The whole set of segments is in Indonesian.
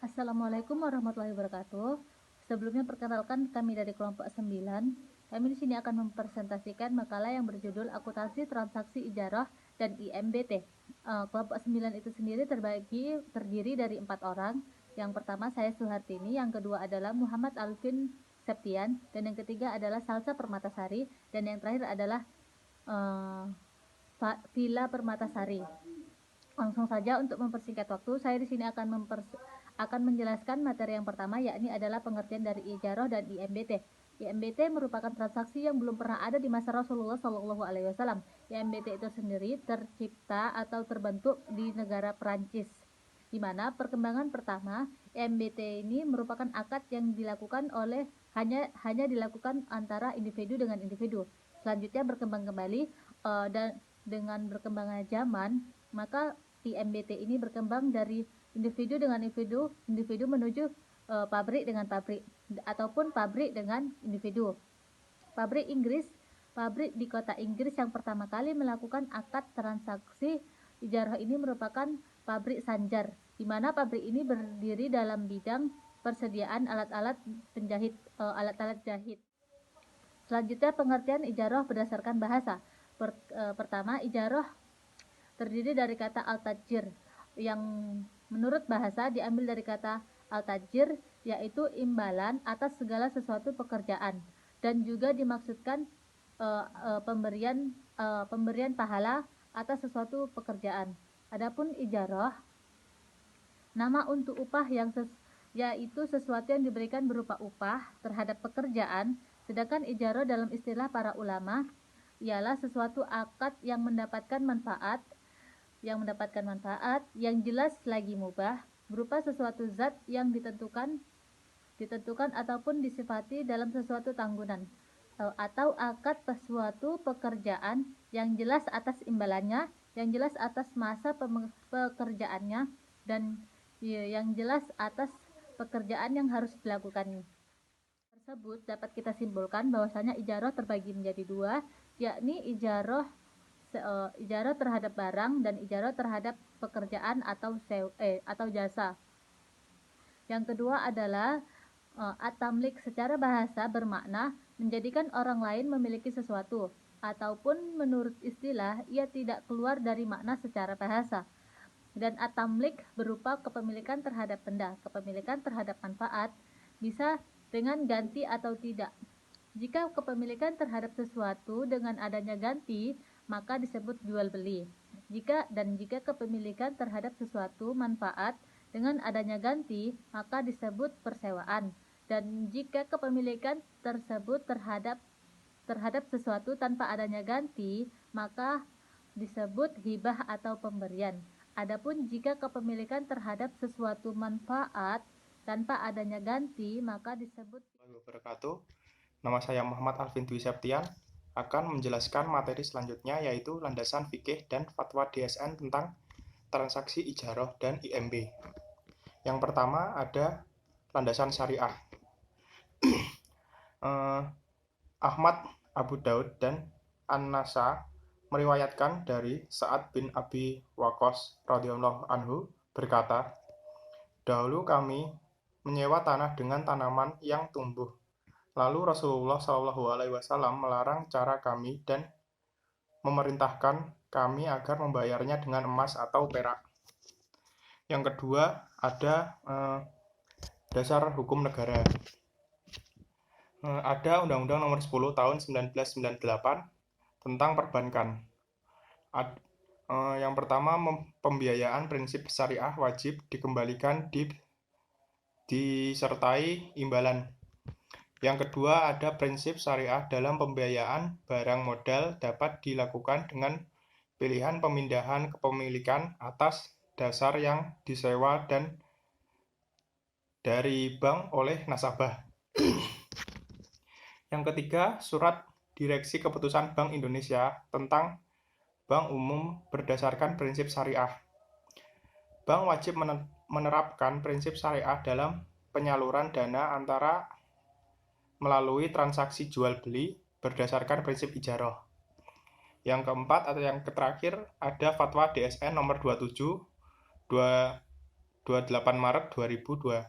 Assalamualaikum warahmatullahi wabarakatuh. Sebelumnya perkenalkan kami dari kelompok 9. Kami di sini akan mempresentasikan makalah yang berjudul Akuntansi Transaksi Ijarah dan IMBT. Kelompok 9 itu sendiri terdiri dari 4 orang. Yang pertama saya Suhartini, yang kedua adalah Muhammad Alvin Septian, dan yang ketiga adalah Salsa Permatasari, dan yang terakhir adalah uh, Villa Permatasari. Langsung saja untuk mempersingkat waktu, saya di sini akan menjelaskan materi yang pertama, yakni adalah pengertian dari ijarah dan IMBT. IMBT merupakan transaksi yang belum pernah ada di masa Rasulullah Shallallahu Alaihi Wasallam. IMBT itu sendiri tercipta atau terbentuk di negara Perancis, di mana perkembangan pertama IMBT ini merupakan akad yang dilakukan hanya dilakukan antara individu dengan individu. Selanjutnya berkembang kembali dan dengan berkembangnya zaman, maka IMBT ini berkembang dari individu dengan individu menuju pabrik dengan pabrik, ataupun pabrik dengan individu. Pabrik di kota Inggris yang pertama kali melakukan akad transaksi ijarah ini merupakan pabrik Sanjar, di mana pabrik ini berdiri dalam bidang persediaan alat-alat jahit. Selanjutnya pengertian ijarah berdasarkan bahasa. Pertama, ijarah terdiri dari kata al-tajir, yang menurut bahasa diambil dari kata al-tajir, yaitu imbalan atas segala sesuatu pekerjaan, dan juga dimaksudkan pemberian pahala atas sesuatu pekerjaan. Adapun ijarah, nama untuk upah yaitu sesuatu yang diberikan berupa upah terhadap pekerjaan, sedangkan ijarah dalam istilah para ulama ialah sesuatu akad yang mendapatkan manfaat yang jelas lagi mubah, berupa sesuatu zat yang ditentukan ataupun disifati dalam sesuatu tanggungan, atau akad suatu pekerjaan yang jelas atas imbalannya, yang jelas atas masa pekerjaannya, dan yang jelas atas pekerjaan yang harus dilakukannya. Tersebut dapat kita simpulkan bahwasanya ijarah terbagi menjadi dua, yakni ijarah terhadap barang dan ijarah terhadap pekerjaan atau jasa. Yang kedua adalah at-tamlik. Secara bahasa bermakna menjadikan orang lain memiliki sesuatu, ataupun menurut istilah ia tidak keluar dari makna secara bahasa. Dan at-tamlik berupa kepemilikan terhadap benda, kepemilikan terhadap manfaat, bisa dengan ganti atau tidak. Jika kepemilikan terhadap sesuatu dengan adanya ganti, maka disebut jual beli. Jika kepemilikan terhadap sesuatu manfaat dengan adanya ganti, maka disebut persewaan. Dan jika kepemilikan tersebut terhadap sesuatu tanpa adanya ganti, maka disebut hibah atau pemberian. Adapun jika kepemilikan terhadap sesuatu manfaat tanpa adanya ganti, maka disebut wabarakatuh. Nama saya Muhammad Alvin Dwi Septian, akan menjelaskan materi selanjutnya, yaitu landasan fikih dan fatwa DSN tentang transaksi ijarah dan IMB. Yang pertama ada landasan syariah. Ahmad, Abu Daud, dan An-Nasa meriwayatkan dari Sa'ad bin Abi Waqqas radhiyallahu anhu berkata, "Dahulu kami menyewa tanah dengan tanaman yang tumbuh. Lalu Rasulullah SAW melarang cara kami dan memerintahkan kami agar membayarnya dengan emas atau perak." Yang kedua ada dasar hukum negara. Ada Undang-Undang Nomor 10 Tahun 1998 tentang perbankan. Yang pertama, pembiayaan prinsip syariah wajib dikembalikan disertai imbalan. Yang kedua, ada prinsip syariah dalam pembiayaan barang modal dapat dilakukan dengan pilihan pemindahan kepemilikan atas dasar yang disewa dan dari bank oleh nasabah. Yang ketiga, surat direksi keputusan Bank Indonesia tentang bank umum berdasarkan prinsip syariah. Bank wajib menerapkan prinsip syariah dalam penyaluran dana antara melalui transaksi jual beli berdasarkan prinsip ijarah. Yang keempat atau yang terakhir ada fatwa DSN nomor 27 28 Maret 2002.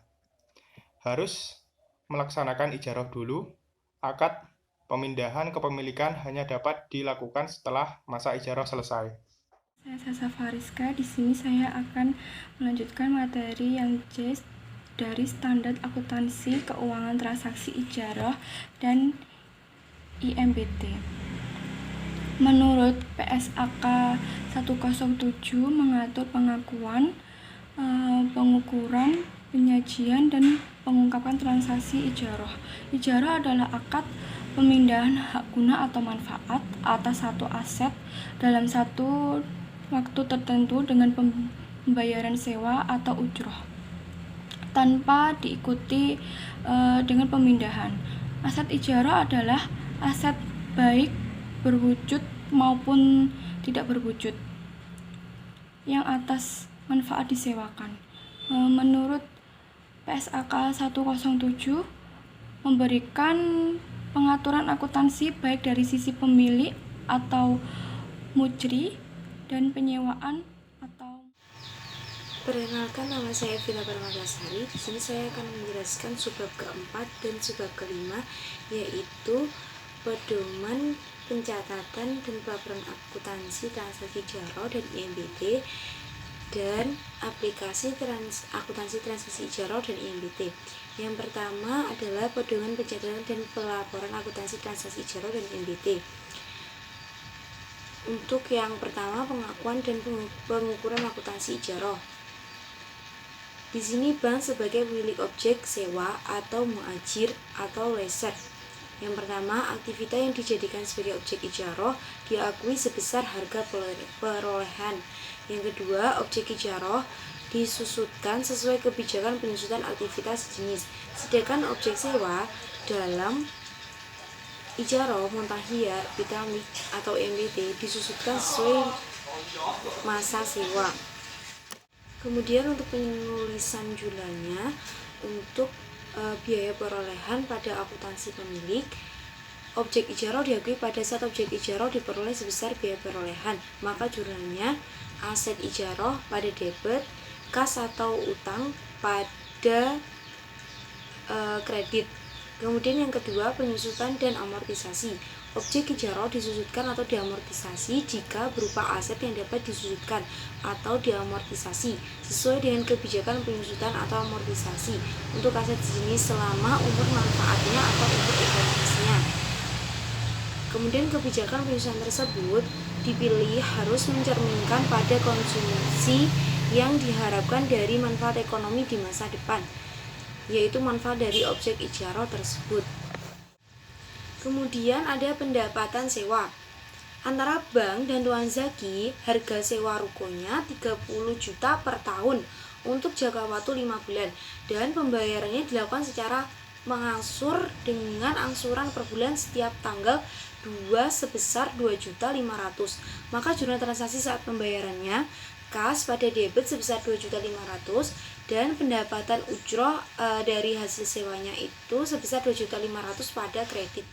Harus melaksanakan ijarah dulu. Akad pemindahan kepemilikan hanya dapat dilakukan setelah masa ijarah selesai. Saya Sasa Fariska. Di sini saya akan melanjutkan materi yang C dari Standar Akuntansi Keuangan Transaksi Ijarah dan IMBT. Menurut PSAK 107 mengatur pengakuan, pengukuran, penyajian, dan pengungkapan transaksi ijarah. Ijarah adalah akad pemindahan hak guna atau manfaat atas satu aset dalam satu waktu tertentu dengan pembayaran sewa atau ujroh tanpa diikuti dengan pemindahan. Aset ijarah adalah aset baik berwujud maupun tidak berwujud yang atas manfaat disewakan. Menurut PSAK 107 memberikan pengaturan akuntansi baik dari sisi pemilik atau mujri dan penyewaan atau. Perkenalkan, nama saya Vina Parmadasari. Di sini saya akan menjelaskan subbab keempat dan subbab kelima, yaitu pedoman pencatatan dan pelaporan akuntansi transaksi ijarah dan IMBT, dan aplikasi akuntansi transaksi ijarah dan IMBT. Yang pertama adalah pedoman pencatatan dan pelaporan akuntansi transaksi ijarah dan IMBT. Untuk yang pertama, pengakuan dan pengukuran akuntansi ijarah. Di sini bank sebagai pemilik objek sewa atau muajir atau lesser. Yang pertama, aktivitas yang dijadikan sebagai objek ijarah diakui sebesar harga perolehan. Yang kedua, objek ijarah disusutkan sesuai kebijakan penyusutan aktivitas jenis. Sedangkan objek sewa dalam ijarah Montahiyar, Bitamlik atau MBT disusutkan sesuai masa sewa. Kemudian untuk penulisan jurnalnya, untuk biaya perolehan pada akuntansi pemilik, objek ijarah diakui pada saat objek ijarah diperoleh sebesar biaya perolehan, maka jurnalnya aset ijarah pada debit, kas atau utang pada kredit. Kemudian yang kedua, penyusutan dan amortisasi. Objek ijarah disusutkan atau diamortisasi jika berupa aset yang dapat disusutkan atau diamortisasi sesuai dengan kebijakan penyusutan atau amortisasi untuk aset jenis selama umur manfaatnya atau umur ekonomisnya. Kemudian kebijakan penyusutan tersebut dipilih harus mencerminkan pada konsumsi yang diharapkan dari manfaat ekonomi di masa depan, yaitu manfaat dari objek ijarah tersebut. Kemudian ada pendapatan sewa. Antara bank dan Tuan Zaki, harga sewa rukonya 30 juta per tahun untuk jangka waktu 5 bulan dan pembayarannya dilakukan secara mengangsur dengan angsuran per bulan setiap tanggal 2 sebesar 2.500.000. Maka jurnal transaksi saat pembayarannya, kas pada debit sebesar 2.500.000 dan pendapatan ujroh dari hasil sewanya itu sebesar 2.500.000 pada kredit.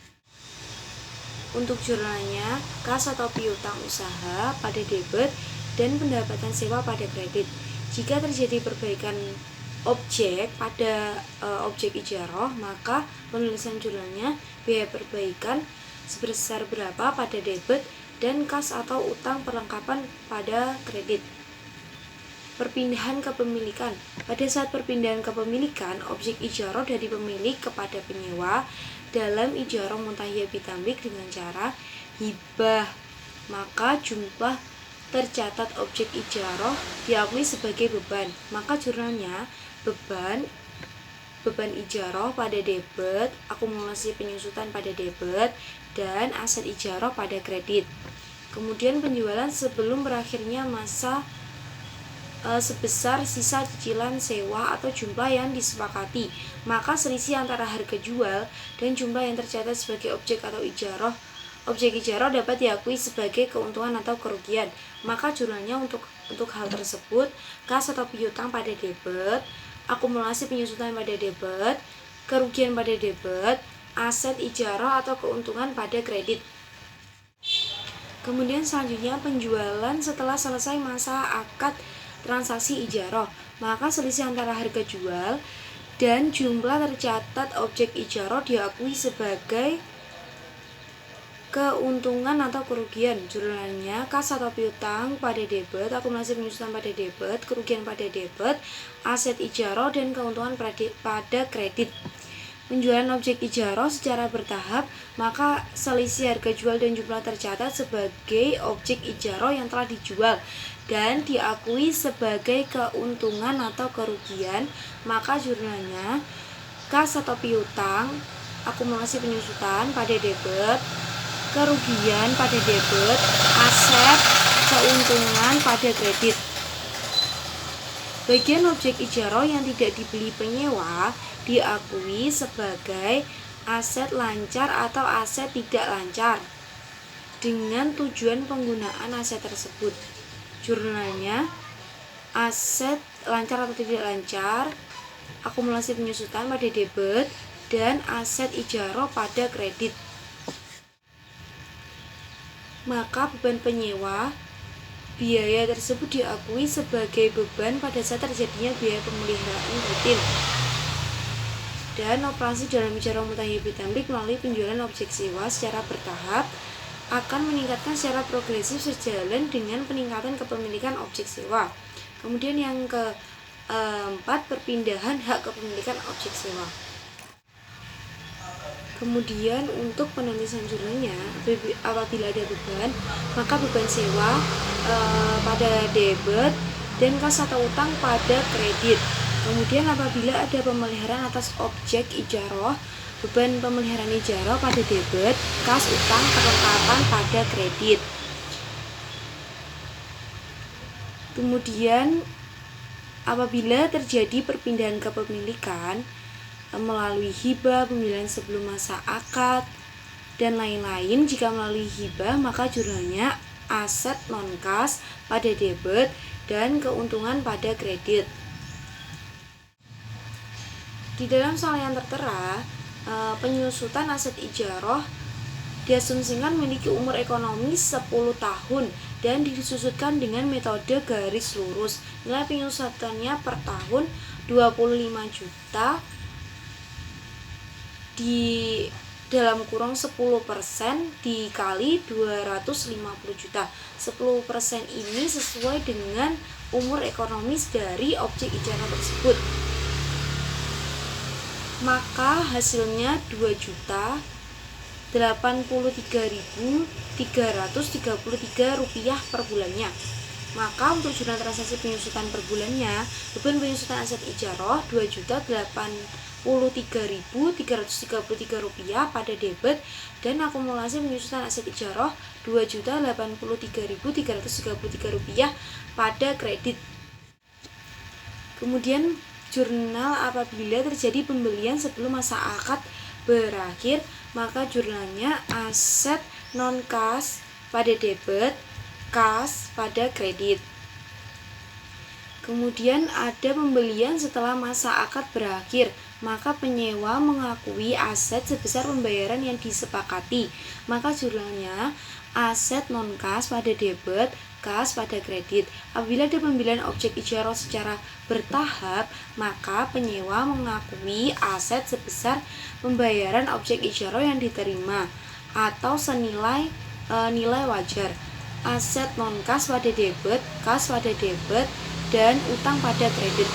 Untuk jurnalnya, kas atau piutang usaha pada debit dan pendapatan sewa pada kredit. Jika terjadi perbaikan objek pada objek ijarah, maka penulisan jurnalnya biaya perbaikan sebesar berapa pada debit dan kas atau utang perlengkapan pada kredit. Perpindahan kepemilikan. Pada saat perpindahan kepemilikan objek ijarah dari pemilik kepada penyewa dalam ijarah Montahiyar Bitamlik dengan cara hibah, maka jumlah tercatat objek ijarah diakui sebagai beban. Maka jurnalnya beban ijarah pada debit, akumulasi penyusutan pada debit, dan aset ijarah pada kredit. Kemudian penjualan sebelum berakhirnya masa sebesar sisa cicilan sewa atau jumlah yang disepakati, maka selisih antara harga jual dan jumlah yang tercatat sebagai objek ijarah dapat diakui sebagai keuntungan atau kerugian. Maka jurnalnya untuk hal tersebut, kas atau piutang pada debit, akumulasi penyusutan pada debit, kerugian pada debit, aset ijarah atau keuntungan pada kredit. Kemudian selanjutnya penjualan setelah selesai masa akad transaksi ijarah. maka selisih antara harga jual dan jumlah tercatat objek ijarah diakui sebagai keuntungan atau kerugian. Jurnalnya kas atau piutang pada debit, akumulasi penyusutan pada debit, kerugian pada debit, aset ijarah, dan keuntungan pada kredit. Penjualan objek ijarah secara bertahap, maka selisih harga jual dan jumlah tercatat sebagai objek ijarah yang telah dijual dan diakui sebagai keuntungan atau kerugian, maka jurnalnya kas atau piutang, akumulasi penyusutan pada debit, kerugian pada debit, aset, keuntungan pada kredit. Bagian objek ijarah yang tidak dibeli penyewa diakui sebagai aset lancar atau aset tidak lancar dengan tujuan penggunaan aset tersebut. Jurnalnya aset lancar atau tidak lancar, akumulasi penyusutan pada debit, dan aset ijarah pada kredit. Maka beban penyewa biaya tersebut diakui sebagai beban pada saat terjadinya biaya pemeliharaan rutin dan operasi dalam ijarah mutahiyyah tamlik melalui penjualan objek sewa secara bertahap akan meningkatkan secara progresif sejalan dengan peningkatan kepemilikan objek sewa. Kemudian yang keempat, perpindahan hak kepemilikan objek sewa. Kemudian untuk penulisan jurnalnya, apabila ada beban, maka beban sewa pada debit dan kas atau utang pada kredit. Kemudian apabila ada pemeliharaan atas objek ijarah, beban pemeliharaan ijarah pada debit, kas, utang, perlengkapan pada kredit. Kemudian apabila terjadi perpindahan kepemilikan melalui hibah, pembelian sebelum masa akad, dan lain-lain, jika melalui hibah maka jurnalnya aset non-kas pada debit dan keuntungan pada kredit. Di dalam soal yang tertera, penyusutan aset ijarah diasumsikan memiliki umur ekonomi 10 tahun dan disusutkan dengan metode garis lurus. Nilai penyusutannya per tahun 25 juta di dalam kurung 10% dikali 250 juta. 10% ini sesuai dengan umur ekonomis dari objek ijarah tersebut. Maka hasilnya 2.083.333 rupiah per bulannya. Maka untuk jurnal transaksi penyusutan per bulannya, beban penyusutan aset ijarah 2.083.333 rupiah pada debit dan akumulasi penyusutan aset ijarah 2.083.333 rupiah pada kredit. Kemudian jurnal apabila terjadi pembelian sebelum masa akad berakhir, maka jurnalnya aset non-kas pada debit, kas pada kredit. Kemudian ada pembelian setelah masa akad berakhir, maka penyewa mengakui aset sebesar pembayaran yang disepakati, maka jurnalnya aset non-kas pada debit, kas pada kredit. Apabila ada pembelian objek ijarah secara bertahap, maka penyewa mengakui aset sebesar pembayaran objek ijarah yang diterima atau senilai nilai wajar. Aset non-kas pada debit, kas pada debit, dan utang pada kredit.